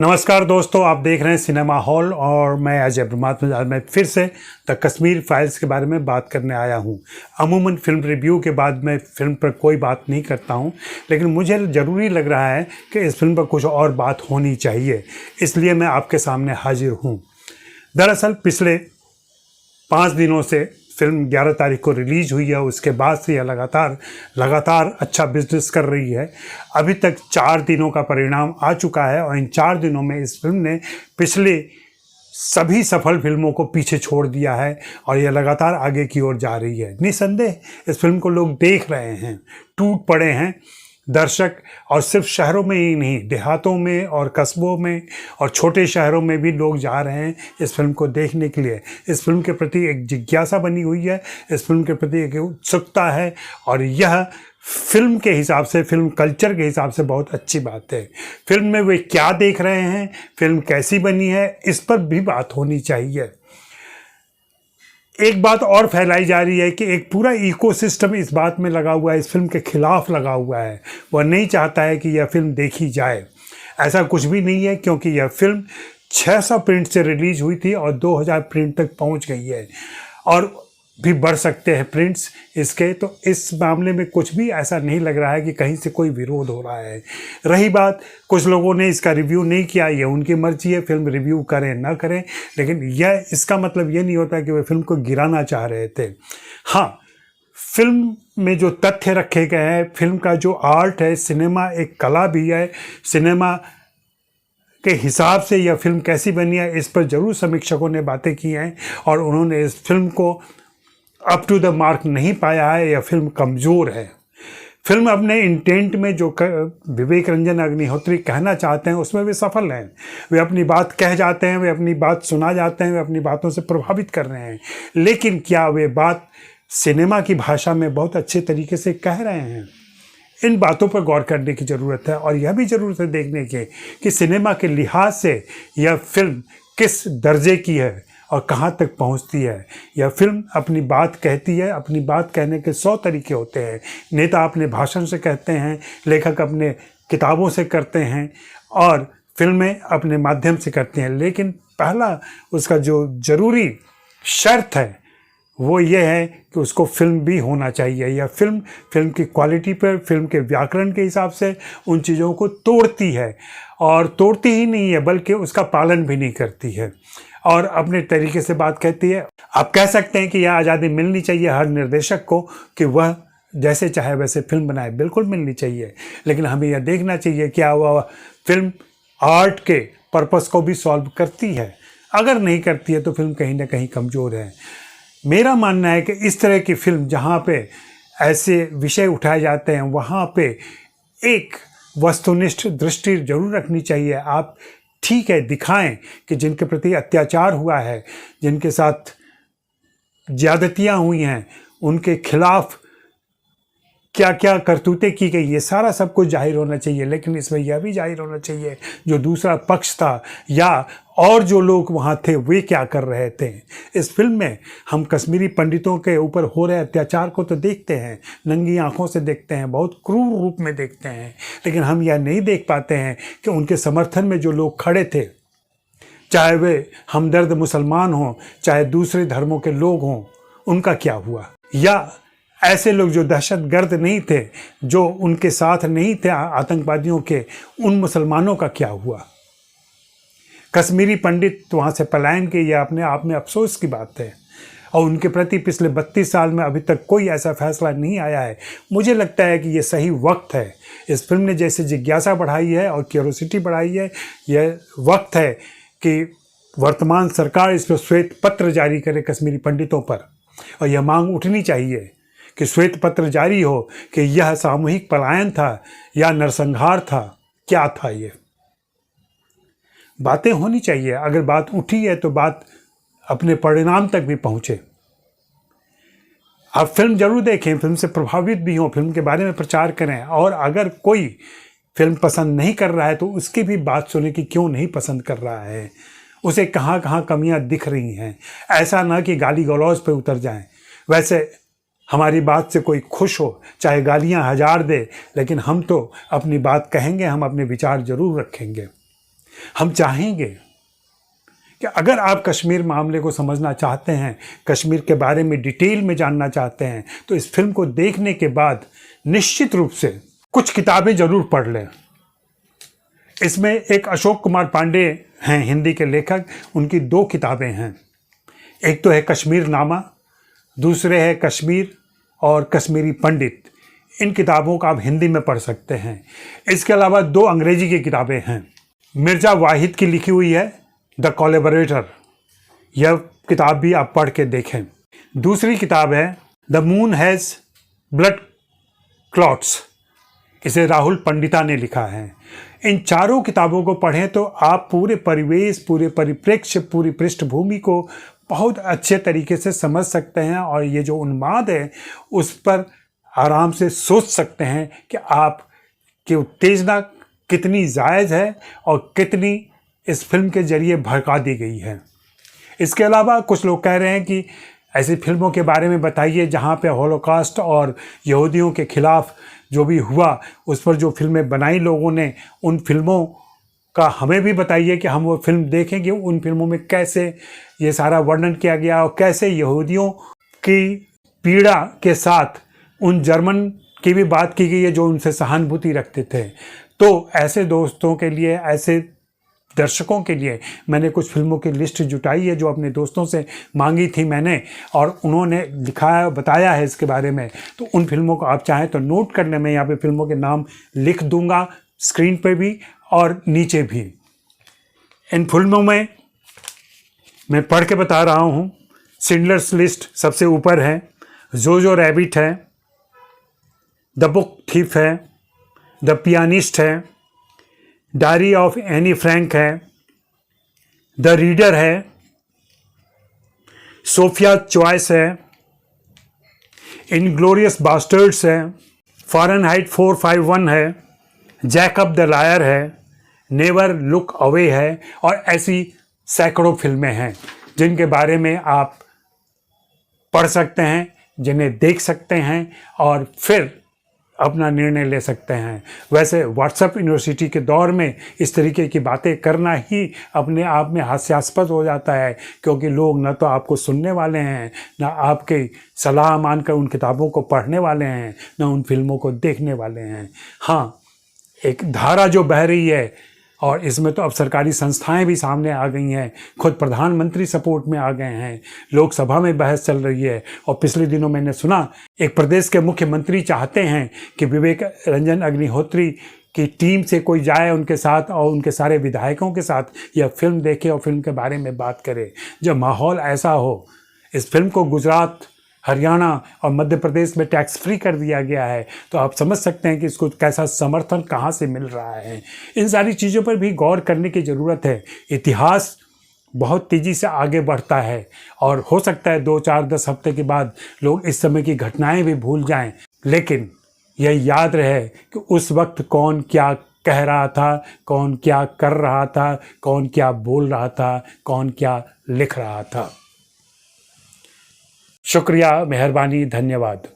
नमस्कार दोस्तों, आप देख रहे हैं सिनेमा हॉल और मैं अजय ब्रह्मात्मा। मैं फिर से द कश्मीर फाइल्स के बारे में बात करने आया हूं। अमूमन फिल्म रिव्यू के बाद मैं फिल्म पर कोई बात नहीं करता हूं, लेकिन मुझे ज़रूरी लग रहा है कि इस फिल्म पर कुछ और बात होनी चाहिए, इसलिए मैं आपके सामने हाजिर हूं। दरअसल पिछले 5 दिनों से फिल्म 11 तारीख को रिलीज हुई है। उसके बाद से यह लगातार अच्छा बिजनेस कर रही है। अभी तक 4 दिनों का परिणाम आ चुका है और इन 4 दिनों में इस फिल्म ने पिछले सभी सफल फिल्मों को पीछे छोड़ दिया है और यह लगातार आगे की ओर जा रही है। निसंदेह इस फिल्म को लोग देख रहे हैं, टूट पड़े हैं दर्शक, और सिर्फ शहरों में ही नहीं, देहातों में और कस्बों में और छोटे शहरों में भी लोग जा रहे हैं इस फिल्म को देखने के लिए। इस फिल्म के प्रति एक जिज्ञासा बनी हुई है, इस फिल्म के प्रति एक उत्सुकता है और यह फिल्म के हिसाब से, फिल्म कल्चर के हिसाब से बहुत अच्छी बात है। फिल्म में वे क्या देख रहे हैं, फिल्म कैसी बनी है, इस पर भी बात होनी चाहिए। एक बात और फैलाई जा रही है कि एक पूरा इकोसिस्टम इस बात में लगा हुआ है, इस फिल्म के खिलाफ लगा हुआ है। वह नहीं चाहता है कि यह फिल्म देखी जाए। ऐसा कुछ भी नहीं है, क्योंकि यह फिल्म 600 प्रिंट से रिलीज हुई थी और 2000 प्रिंट तक पहुंच गई है और भी बढ़ सकते हैं प्रिंट्स इसके। तो इस मामले में कुछ भी ऐसा नहीं लग रहा है कि कहीं से कोई विरोध हो रहा है। रही बात, कुछ लोगों ने इसका रिव्यू नहीं किया, ये उनकी मर्जी है, फिल्म रिव्यू करें ना करें, लेकिन यह इसका मतलब ये नहीं होता कि वे फिल्म को गिराना चाह रहे थे। हाँ, फिल्म में जो तथ्य रखे गए हैं, फिल्म का जो आर्ट है, सिनेमा एक कला भी है, सिनेमा के हिसाब से यह फिल्म कैसी बनी है, इस पर ज़रूर समीक्षकों ने बातें की हैं और उन्होंने इस फिल्म को अप टू द मार्क नहीं पाया है। यह फिल्म कमज़ोर है। फिल्म अपने इंटेंट में जो विवेक रंजन अग्निहोत्री कहना चाहते हैं उसमें वे सफल हैं। वे अपनी बात कह जाते हैं, वे अपनी बात सुना जाते हैं, वे अपनी बातों से प्रभावित कर रहे हैं, लेकिन क्या वे बात सिनेमा की भाषा में बहुत अच्छे तरीके से कह रहे हैं? इन बातों पर गौर करने की ज़रूरत है और यह भी ज़रूरत है देखने की कि सिनेमा के लिहाज से यह फिल्म किस दर्जे की है और कहाँ तक पहुँचती है। यह फिल्म अपनी बात कहती है। अपनी बात कहने के 100 तरीके होते हैं। नेता अपने भाषण से कहते हैं, लेखक अपने किताबों से करते हैं और फिल्में अपने माध्यम से करती हैं, लेकिन पहला उसका जो ज़रूरी शर्त है वो ये है कि उसको फिल्म भी होना चाहिए। यह फिल्म की क्वालिटी पर, फिल्म के व्याकरण के हिसाब से उन चीज़ों को तोड़ती है और तोड़ती ही नहीं है बल्कि उसका पालन भी नहीं करती है और अपने तरीके से बात कहती है। आप कह सकते हैं कि यह आज़ादी मिलनी चाहिए हर निर्देशक को कि वह जैसे चाहे वैसे फिल्म बनाए, बिल्कुल मिलनी चाहिए, लेकिन हमें यह देखना चाहिए क्या वह फिल्म आर्ट के पर्पस को भी सॉल्व करती है। अगर नहीं करती है तो फिल्म कहीं ना कहीं कमज़ोर है। मेरा मानना है कि इस तरह की फिल्म जहाँ पे ऐसे विषय उठाए जाते हैं वहाँ पे एक वस्तुनिष्ठ दृष्टि जरूर रखनी चाहिए। आप ठीक है दिखाएं कि जिनके प्रति अत्याचार हुआ है, जिनके साथ ज्यादतियाँ हुई हैं, उनके खिलाफ क्या क्या करतूतें की गई, ये सारा सब कुछ जाहिर होना चाहिए। लेकिन इसमें यह भी जाहिर होना चाहिए जो दूसरा पक्ष था या और जो लोग वहाँ थे वे क्या कर रहे थे। इस फिल्म में हम कश्मीरी पंडितों के ऊपर हो रहे अत्याचार को तो देखते हैं, नंगी आंखों से देखते हैं, बहुत क्रूर रूप में देखते हैं, लेकिन हम यह नहीं देख पाते हैं कि उनके समर्थन में जो लोग खड़े थे, चाहे वे हमदर्द मुसलमान हों, चाहे दूसरे धर्मों के लोग हों, उनका क्या हुआ। या ऐसे लोग जो दहशतगर्द नहीं थे, जो उनके साथ नहीं थे आतंकवादियों के, उन मुसलमानों का क्या हुआ। कश्मीरी पंडित वहाँ से पलायन के, यह अपने आप में अफसोस की बात है और उनके प्रति पिछले 32 साल में अभी तक कोई ऐसा फैसला नहीं आया है। मुझे लगता है कि ये सही वक्त है। इस फिल्म ने जैसे जिज्ञासा बढ़ाई है और क्यूरोसिटी बढ़ाई है, यह वक्त है कि वर्तमान सरकार इस पर श्वेत पत्र जारी करे कश्मीरी पंडितों पर, और यह मांग उठनी चाहिए कि श्वेत पत्र जारी हो कि यह सामूहिक पलायन था या नरसंहार था, क्या था। ये बातें होनी चाहिए। अगर बात उठी है तो बात अपने परिणाम तक भी पहुंचे। आप फिल्म जरूर देखें, फिल्म से प्रभावित भी हों, फिल्म के बारे में प्रचार करें, और अगर कोई फिल्म पसंद नहीं कर रहा है तो उसकी भी बात सुने कि क्यों नहीं पसंद कर रहा है, उसे कहाँ कहाँ कमियां दिख रही हैं। ऐसा ना कि गाली गलौज पे उतर जाएं। वैसे हमारी बात से कोई खुश हो, चाहे गालियां 1000 दे, लेकिन हम तो अपनी बात कहेंगे, हम अपने विचार जरूर रखेंगे। हम चाहेंगे कि अगर आप कश्मीर मामले को समझना चाहते हैं, कश्मीर के बारे में डिटेल में जानना चाहते हैं, तो इस फिल्म को देखने के बाद निश्चित रूप से कुछ किताबें जरूर पढ़ लें। इसमें एक अशोक कुमार पांडे हैं हिंदी के लेखक, उनकी 2 किताबें हैं। एक तो है कश्मीर नामा, दूसरे है कश्मीर और कश्मीरी पंडित। इन किताबों का आप हिंदी में पढ़ सकते हैं। इसके अलावा 2 अंग्रेजी की किताबें हैं। मिर्ज़ा वाहिद की लिखी हुई है द कोलैबोरेटर, यह किताब भी आप पढ़ के देखें। दूसरी किताब है the moon has blood clots, इसे राहुल पंडिता ने लिखा है। इन चारों किताबों को पढ़ें तो आप पूरे परिवेश, पूरे परिप्रेक्ष्य, पूरी पृष्ठभूमि को बहुत अच्छे तरीके से समझ सकते हैं और ये जो उन्माद है उस पर आराम से सोच सकते हैं कि आप की उत्तेजना कितनी जायज़ है और कितनी इस फिल्म के जरिए भड़का दी गई है। इसके अलावा कुछ लोग कह रहे हैं कि ऐसी फिल्मों के बारे में बताइए जहाँ पे हॉलोकॉस्ट और यहूदियों के खिलाफ जो भी हुआ उस पर जो फिल्में बनाई लोगों ने, उन फिल्मों का हमें भी बताइए कि हम वो फिल्म देखेंगे। उन फिल्मों में कैसे ये सारा वर्णन किया गया और कैसे यहूदियों की पीड़ा के साथ उन जर्मन की भी बात की गई है जो उनसे सहानुभूति रखते थे। तो ऐसे दोस्तों के लिए, ऐसे दर्शकों के लिए मैंने कुछ फिल्मों की लिस्ट जुटाई है जो अपने दोस्तों से मांगी थी मैंने, और उन्होंने लिखाया, बताया है इसके बारे में। तो उन फिल्मों को आप चाहें तो नोट कर लें। मैं यहाँ पे फिल्मों के नाम लिख दूंगा स्क्रीन पे भी और नीचे भी। इन फिल्मों में मैं पढ़ के बता रहा हूँ। शिंडलर्स लिस्ट सबसे ऊपर है, जोजो रैबिट है, द बुक थीफ है, द पियानिस्ट है, डायरी ऑफ एनी फ्रैंक है, द रीडर है, सोफिया चॉइस है, इनग्लोरियस बास्टर्ड्स है, फ़ारेनहाइट 451 है, जैकब द लायर है, नेवर लुक अवे है, और ऐसी सैकड़ों फिल्में हैं जिनके बारे में आप पढ़ सकते हैं, जिन्हें देख सकते हैं और फिर अपना निर्णय ले सकते हैं। वैसे व्हाट्सएप यूनिवर्सिटी के दौर में इस तरीके की बातें करना ही अपने आप में हास्यास्पद हो जाता है, क्योंकि लोग न तो आपको सुनने वाले हैं, न आपकी सलाह मानकर उन किताबों को पढ़ने वाले हैं, न उन फिल्मों को देखने वाले हैं। हाँ, एक धारा जो बह रही है, और इसमें तो अब सरकारी संस्थाएं भी सामने आ गई हैं, खुद प्रधानमंत्री सपोर्ट में आ गए हैं, लोकसभा में बहस चल रही है। और पिछले दिनों मैंने सुना एक प्रदेश के मुख्यमंत्री चाहते हैं कि विवेक रंजन अग्निहोत्री की टीम से कोई जाए उनके साथ और उनके सारे विधायकों के साथ यह फिल्म देखे और फिल्म के बारे में बात करे। जब माहौल ऐसा हो, इस फिल्म को गुजरात, हरियाणा और मध्य प्रदेश में टैक्स फ्री कर दिया गया है, तो आप समझ सकते हैं कि इसको कैसा समर्थन कहाँ से मिल रहा है। इन सारी चीज़ों पर भी गौर करने की ज़रूरत है। इतिहास बहुत तेज़ी से आगे बढ़ता है और हो सकता है 2, 4, 10 हफ्ते के बाद लोग इस समय की घटनाएं भी भूल जाएं, लेकिन यह याद रहे कि उस वक्त कौन क्या कह रहा था, कौन क्या कर रहा था, कौन क्या बोल रहा था, कौन क्या लिख रहा था। शुक्रिया, मेहरबानी, धन्यवाद।